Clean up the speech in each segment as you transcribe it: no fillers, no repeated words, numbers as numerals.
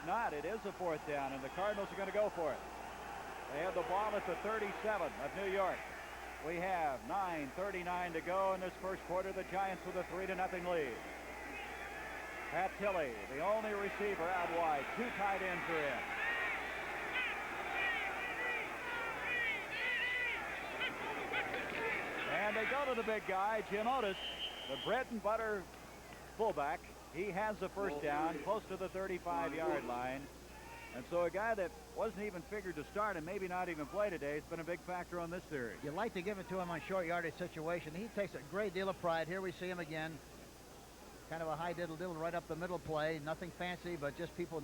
did not. It is a 4th down, and the Cardinals are going to go for it. They have the ball at the 37 of New York. We have 9:39 to go in this first quarter. The Giants with a 3-0 lead. Pat Tilley, the only receiver out wide. 2 tight ends are in. And they go to the big guy, Jim Otis, the bread and butter fullback. He has the first down, close to the 35-yard line. And so a guy that wasn't even figured to start and maybe not even play today has been a big factor on this series. You like to give it to him on short yardage situation. He takes a great deal of pride. Here we see him again. Kind of a high diddle-diddle right up the middle play. Nothing fancy, but just people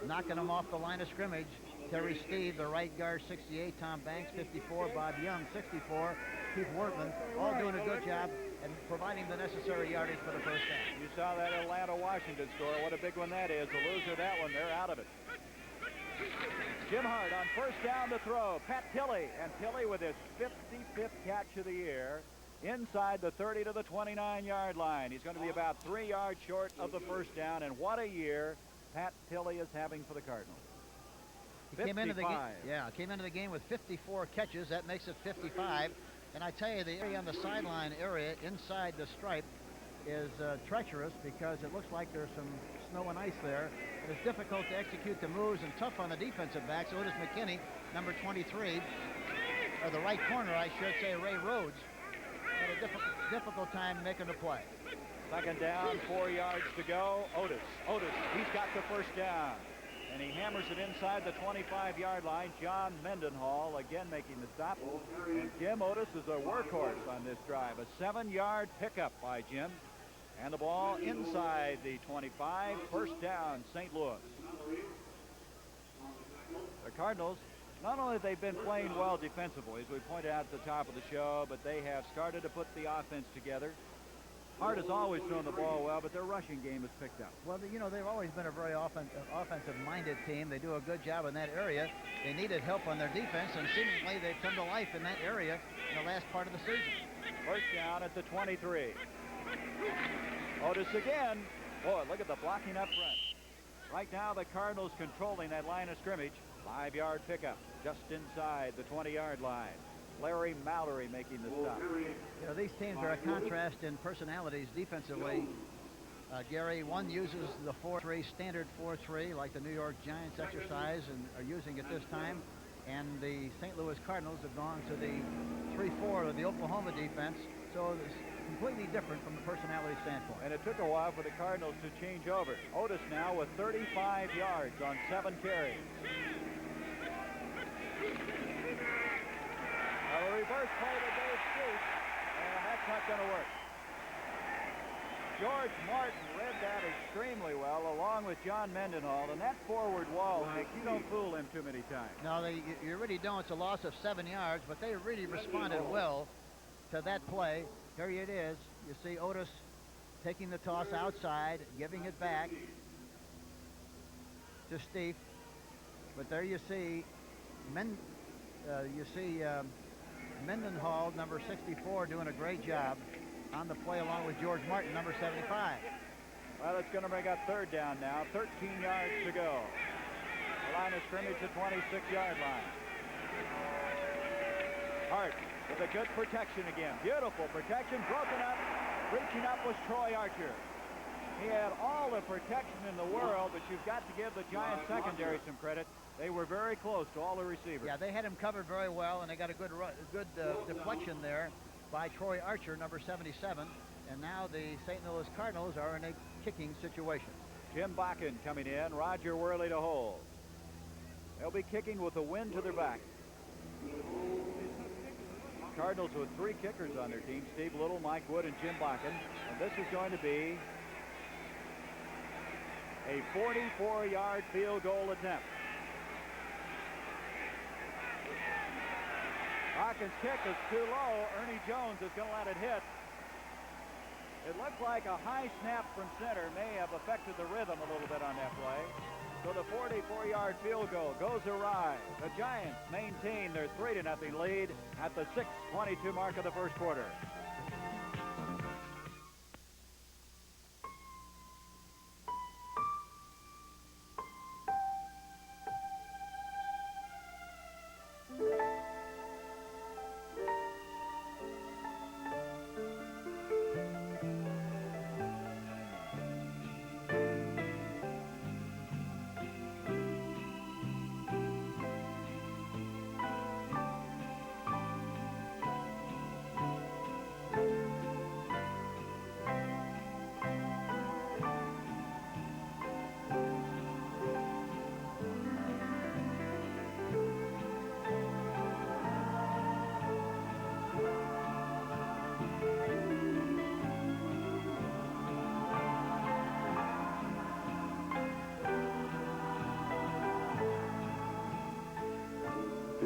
knocking him off the line of scrimmage. Terry Steve, the right guard, 68. Tom Banks, 54. Bob Young, 64. Keith Wortman, all doing a good job and providing the necessary yardage for the first down. You saw that Atlanta-Washington score. What a big one that is. The loser of that one, they're out of it. Jim Hart on first down to throw. Pat Tilley, and Tilley with his 55th catch of the year inside the 30 to the 29-yard line. He's going to be about 3 yards short of the first down, and what a year Pat Tilley is having for the Cardinals. He came into the game with 54 catches. That makes it 55. And I tell you, the area on the sideline area inside the stripe is treacherous because it looks like there's some snow and ice there. And it's difficult to execute the moves and tough on the defensive backs. Otis McKinney, number 23, or the right corner, I should say, Ray Rhodes, had a difficult time making the play. Second down, 4 yards to go. Otis, he's got the first down. And he hammers it inside the 25-yard line. John Mendenhall again making the stop. And Jim Otis is a workhorse on this drive. A 7-yard pickup by Jim. And the ball inside the 25. First down, St. Louis. The Cardinals, not only have they been playing well defensively, as we pointed out at the top of the show, but they have started to put the offense together. Hart has always thrown the ball well, but their rushing game has picked up. Well, you know, they've always been a very offensive-minded team. They do a good job in that area. They needed help on their defense, and seemingly they've come to life in that area in the last part of the season. First down at the 23. Otis again. Boy, look at the blocking up front. Right now, the Cardinals controlling that line of scrimmage. 5-yard pickup just inside the 20-yard line. Larry Mallory making the stop. You know, these teams are a contrast in personalities defensively. Gary, one uses the 4-3, standard 4-3, like the New York Giants exercise and are using it this time. And the St. Louis Cardinals have gone to the 3-4 of the Oklahoma defense. So it's completely different from the personality standpoint. And it took a while for the Cardinals to change over. Otis now with 35 yards on 7 carries. A reverse play to Dave Street, and that's not going to work. George Martin read that extremely well, along with John Mendenhall, and that forward wall, Hank, you don't fool him too many times. No, you really don't. It's a loss of 7 yards, but they really responded well to that play. Here it is. You see Otis taking the toss outside, giving it back to Steve. But there you see Mendenhall, number 64, doing a great job on the play along with George Martin, number 75. Well, it's going to bring up third down now. 13 yards to go. The line of scrimmage, the 26-yard line. Hart with a good protection again. Beautiful protection. Broken up. Reaching up was Troy Archer. He had all the protection in the world, but you've got to give the Giants secondary some credit. They were very close to all the receivers. Yeah, they had him covered very well, and they got a good deflection there by Troy Archer, number 77. And now the St. Louis Cardinals are in a kicking situation. Jim Bakken coming in. Roger Worley to hold. They'll be kicking with the wind to their back. Cardinals with 3 kickers on their team. Steve Little, Mike Wood, and Jim Bakken. And this is going to be a 44-yard field goal attempt. Hawkins' kick is too low. Ernie Jones is going to let it hit. It looked like a high snap from center may have affected the rhythm a little bit on that play. So the 44-yard field goal goes awry. The Giants maintain their 3-0 lead at the 6:22 mark of the first quarter.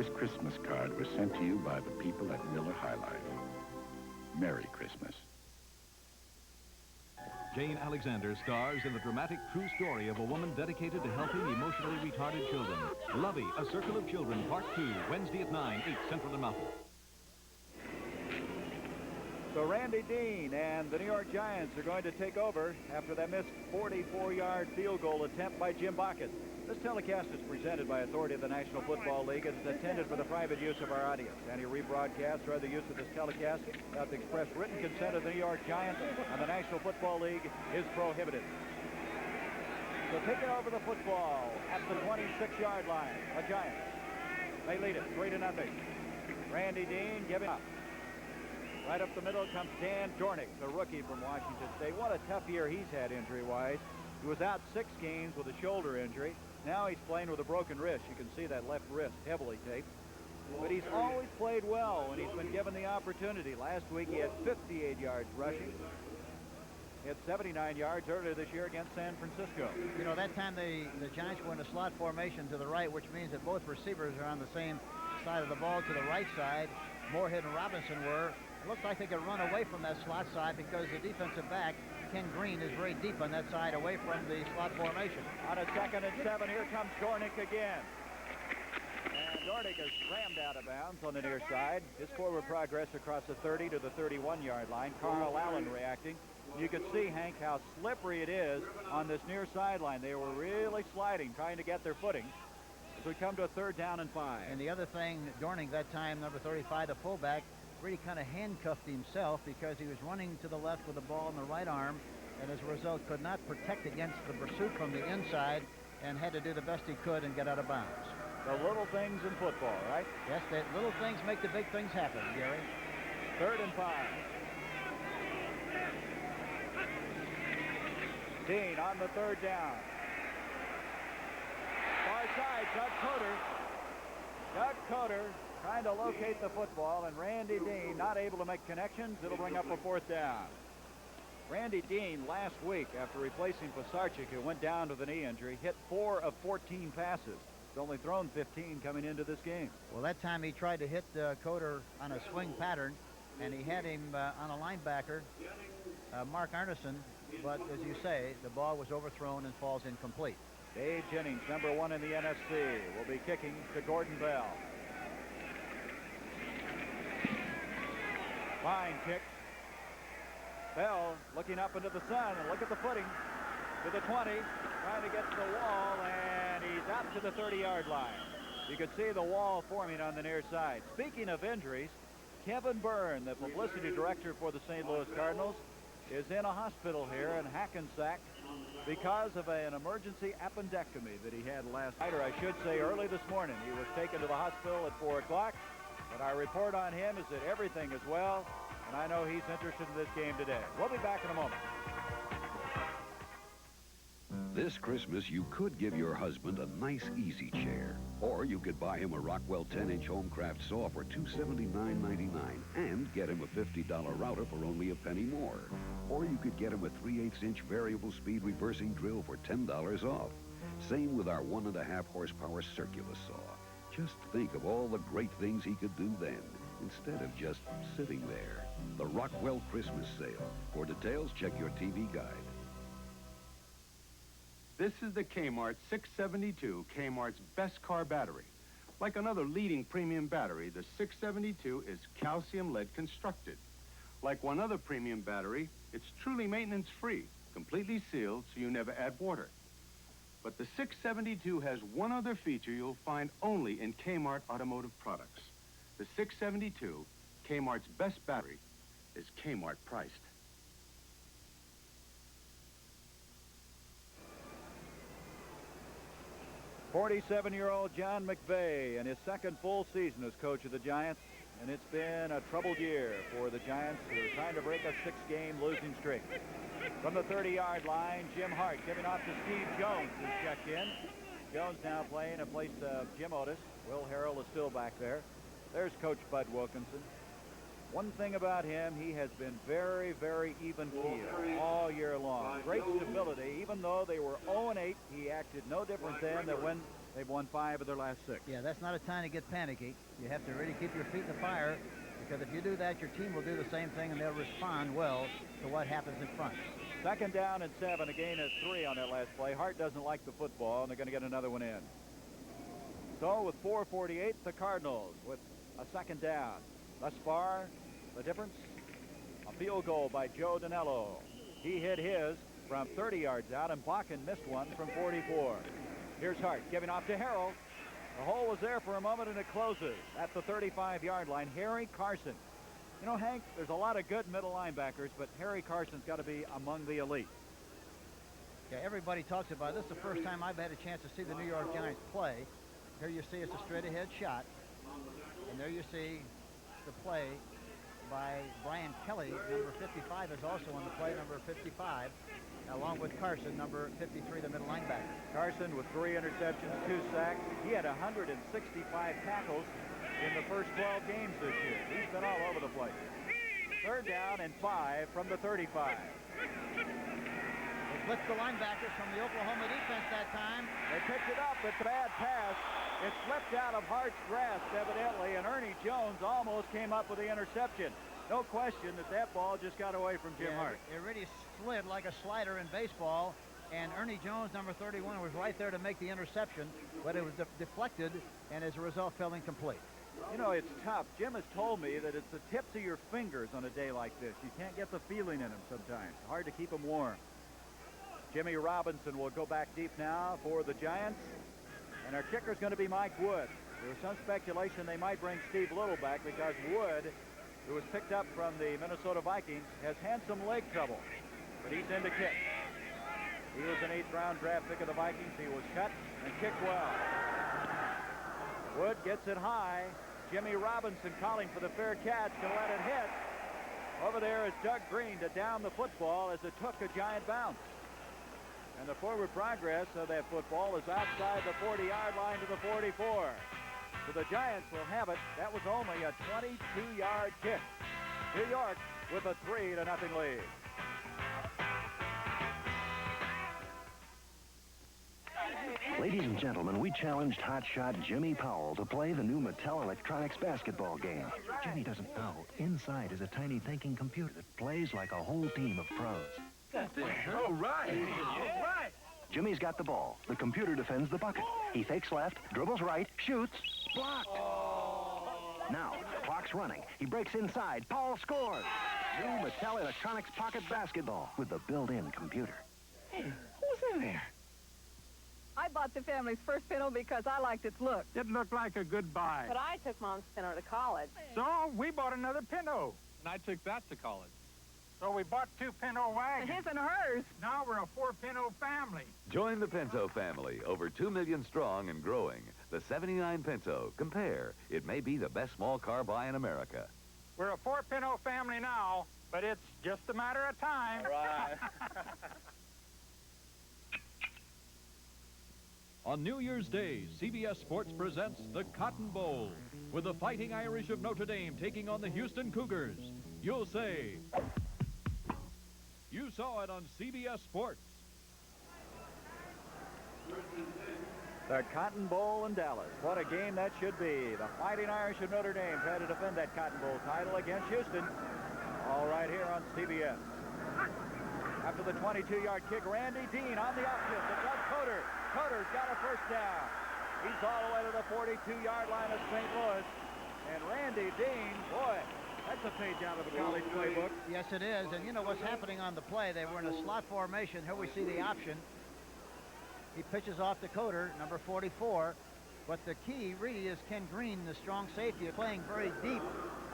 This Christmas card was sent to you by the people at Miller High Life. Merry Christmas. Jane Alexander stars in the dramatic true story of a woman dedicated to helping emotionally retarded children. Lovey, A Circle of Children, Part 2, Wednesday at 9, 8 Central and Mountain. So Randy Dean and the New York Giants are going to take over after that missed 44-yard field goal attempt by Jim Bacchus. This telecast is presented by authority of the National Football League and is intended for the private use of our audience. Any rebroadcast or other use of this telecast without the express written consent of the New York Giants and the National Football League is prohibited. So taking over the football at the 26-yard line, the Giants. They lead it 3-0. Randy Dean giving up. Right up the middle comes Dan Dornick, the rookie from Washington State. What a tough year he's had injury-wise. He was out 6 games with a shoulder injury. Now he's playing with a broken wrist. You can see that left wrist heavily taped. But he's always played well when he's been given the opportunity. Last week he had 58 yards rushing. He had 79 yards earlier this year against San Francisco. You know, that time the Giants were in a slot formation to the right, which means that both receivers are on the same side of the ball to the right side. Moorhead and Robinson were. It looks like they could run away from that slot side because the defensive back, Ken Green, is very deep on that side away from the slot formation. On a 2nd and 7, here comes Dornick again. And Dornick is rammed out of bounds on the near side. His forward progress across the 30 to the 31-yard line. Carl Allen reacting. You could see, Hank, how slippery it is on this near sideline. They were really sliding, trying to get their footing. As we come to a 3rd down and 5. And the other thing, Dornick, that time, number 35, the fullback, really kind of handcuffed himself because he was running to the left with the ball in the right arm, and as a result could not protect against the pursuit from the inside and had to do the best he could and get out of bounds. The little things in football, right? Yes, the little things make the big things happen, Gary. 3rd and 5. Dean on the 3rd down. Far side, Doug Coder. Doug Coder trying to locate the football, and Randy Dean not able to make connections. It'll bring up a 4th down. Randy Dean last week, after replacing Pisarcik, who went down with a knee injury, hit 4 of 14 passes. He's only thrown 15 coming into this game. Well, that time he tried to hit Coder on a swing pattern, and he had him on a linebacker, Mark Arneson, but as you say, the ball was overthrown and falls incomplete. Dave Jennings, number 1 in the NFC, will be kicking to Gordon Bell. Fine kick. Bell looking up into the sun, and look at the footing. To the 20, trying to get to the wall, and he's out to the 30-yard line. You can see the wall forming on the near side. Speaking of injuries, Kevin Byrne, the publicity director for the St. Louis Cardinals, is in a hospital here in Hackensack because of an emergency appendectomy that he had last night, or I should say early this morning. He was taken to the hospital at 4 o'clock. But our report on him is that everything is well, and I know he's interested in this game today. We'll be back in a moment. This Christmas, you could give your husband a nice, easy chair. Or you could buy him a Rockwell 10-inch Homecraft saw for $279.99 and get him a $50 router for only a penny more. Or you could get him a 3/8-inch variable speed reversing drill for $10 off. Same with our 1.5 horsepower circular saw. Just think of all the great things he could do then, instead of just sitting there. The Rockwell Christmas Sale. For details, check your TV guide. This is the Kmart 672, Kmart's best car battery. Like another leading premium battery, the 672 is calcium lead constructed. Like one other premium battery, it's truly maintenance-free, completely sealed so you never add water. But the 672 has one other feature you'll find only in Kmart automotive products. The 672, Kmart's best battery, is Kmart priced. "47-year-old John McVay in his 2nd full season as coach of the Giants, and it's been a troubled year for the Giants, who are trying to break a 6-game losing streak. From the 30-yard line, Jim Hart giving off to Steve Jones is checked in. Jones now playing in place of Jim Otis. Will Harrell is still back there. There's Coach Bud Wilkinson. One thing about him, he has been very, very even-keeled all year long. Great stability. Even though they were 0-8, he acted no different than when they've won 5 of their last 6. Yeah, that's not a time to get panicky. You have to really keep your feet in the fire, because if you do that, your team will do the same thing, and they'll respond well to what happens in front. 2nd down and 7, a gain of 3 on that last play. Hart doesn't like the football, and they're going to get another one in. So with 4:48, the Cardinals with a 2nd down. Thus far, the difference, a field goal by Joe Danello. He hit his from 30 yards out, and Bakken missed one from 44. Here's Hart giving off to Harrell. The hole was there for a moment, and it closes at the 35-yard line. Harry Carson. You know, Hank, there's a lot of good middle linebackers, but Harry Carson's got to be among the elite. Yeah, everybody talks about it. This is the first time I've had a chance to see the New York Giants play. Here you see it's a straight-ahead shot, and there you see the play by Brian Kelly. Number 55 is also on the play, number 55, along with Carson, number 53, the middle linebacker. Carson with 3 interceptions, 2 sacks. He had 165 tackles in the first 12 games this year. He's been all over the place. 3rd down and 5 from the 35. They blitzed the linebackers from the Oklahoma defense that time. They picked it up, but bad pass. It slipped out of Hart's grasp, evidently, and Ernie Jones almost came up with the interception. No question that ball just got away from Jim Hart. It really slid like a slider in baseball, and Ernie Jones, number 31, was right there to make the interception, but it was deflected, and as a result, fell incomplete. You know, it's tough. Jim has told me that it's the tips of your fingers on a day like this. You can't get the feeling in them sometimes. Hard to keep them warm. Jimmy Robinson will go back deep now for the Giants. And our kicker is going to be Mike Wood. There was some speculation they might bring Steve Little back because Wood, who was picked up from the Minnesota Vikings, has had some leg trouble. But he's in to kick. He was an 8th-round draft pick of the Vikings. He was cut and kicked well. Wood gets it high. Jimmy Robinson calling for the fair catch. Going to let it hit. Over there is Doug Green to down the football as it took a giant bounce. And the forward progress of that football is outside the 40-yard line to the 44. So the Giants will have it. That was only a 22-yard kick. New York with a 3-0 lead. Ladies and gentlemen, we challenged hotshot Jimmy Powell to play the new Mattel Electronics basketball game. Jimmy doesn't know. Inside is a tiny thinking computer that plays like a whole team of pros. All right. All right. Jimmy's got the ball. The computer defends the bucket. He fakes left, dribbles right, shoots, blocked. Now, clock's running. He breaks inside. Powell scores. New Mattel Electronics pocket basketball with the built-in computer. Hey, who's in there? I bought the family's first Pinto because I liked its look. It looked like a good buy. But I took Mom's Pinto to college. So we bought another Pinto. And I took that to college. So we bought 2 Pinto wagons. His and hers. Now we're a 4 Pinto family. Join the Pinto family, over 2 million strong and growing. The 79 Pinto. Compare. It may be the best small car buy in America. We're a 4 Pinto family now, but it's just a matter of time. Right. On New Year's Day, CBS Sports presents the Cotton Bowl, with the Fighting Irish of Notre Dame taking on the Houston Cougars. You'll say, you saw it on CBS Sports. The Cotton Bowl in Dallas. What a game that should be. The Fighting Irish of Notre Dame try to defend that Cotton Bowl title against Houston. All right here on CBS. After the 22-yard kick, Randy Dean on the outfield to Doug Coder. Coder's got a first down. He's all the way to the 42-yard line of St. Louis. And Randy Dean, boy, that's a page out of the college playbook. Yes, it is. And you know what's happening on the play? They were in a slot formation. Here we see the option. He pitches off to Coder, number 44. But the key really is Ken Green, the strong safety, playing very deep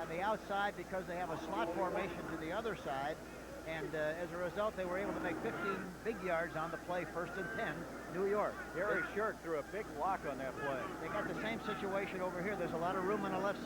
on the outside because they have a slot formation to the other side. And as a result, they were able to make 15 big yards on the play, 1st and 10, New York. Gary Shirk threw a big block on that play. They got the same situation over here. There's a lot of room on the left